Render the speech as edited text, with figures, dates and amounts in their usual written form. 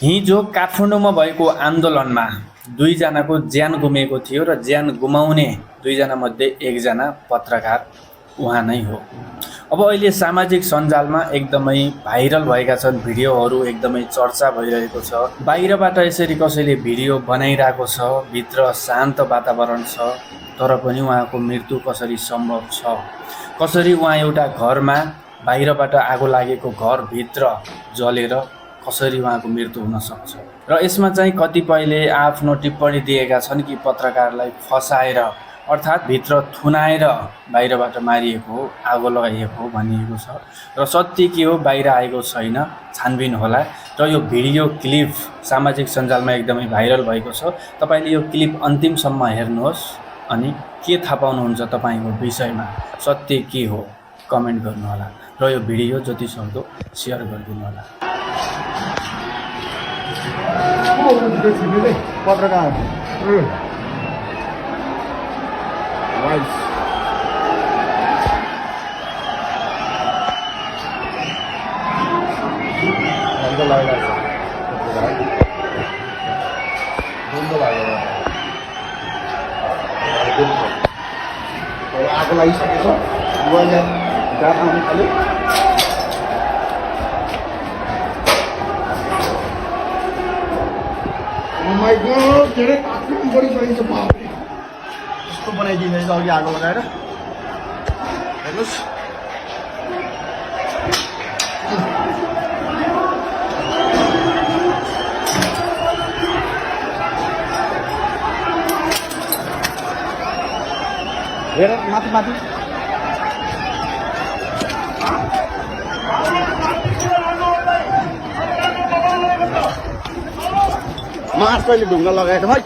हिजो काठमाडौँमा भएको आन्दोलनमा दुईजनाको ज्यान गुमेको थियो र ज्यान गुमाउने दुईजना मध्ये एकजना पत्रकार उहाँ नै हो। अब अहिले सामाजिक सञ्जालमा एकदमै भाइरल भएका छन् भिडियोहरू, एकदमै चर्चा भइरहेको छ। बाहिरबाट यसरी कसैले भिडियो बनाइरहेको छ, भित्र शान्त वातावरण छ, तर पनि उहाँको मृत्यु कसरी सम्भव छ? कसरी उहाँ एउटा घरमा बाहिरबाट आगो लागेको घरभित्र जलेर कसरी उहाँको मृत्यु हुन सक्छ? र यसमा चाहिँ कतिपयले आफ्नो टिप्पणी दिएका छन् कि पत्रकारलाई फसाएर अर्थात् भित्र थुनाएर बाहिरबाट मारिएको हो, आगो लगाइएको हो भनिएको छ। र सत्य के हो बाहिर आएको छैन, छानबिन होला। र यो भिडियो क्लिप सामाजिक सञ्जालमा एकदमै भाइरल भएको छ। तपाईले यो क्लिप अन्तिमसम्म हेर्नुहोस् अनि के थाहा पाउनुहुन्छ तपाईको विषयमा, सत्य के हो कमेन्ट गर्नुहोला र यो भिडियो जतिसक्दो सेयर गरिदिनु होला। पत्रकार वाइस बन्द लागेको आगो लागिसकेको छ। आउनु थाल्यो। के अरे आफ्नो बढी चाहिन्छ बाबे, यस्तो बनाइदिने अघि आगो लगाएर हेर्नुहोस्। हेर माथि माथि मास कहिले ढुङ्गा लगाएको है।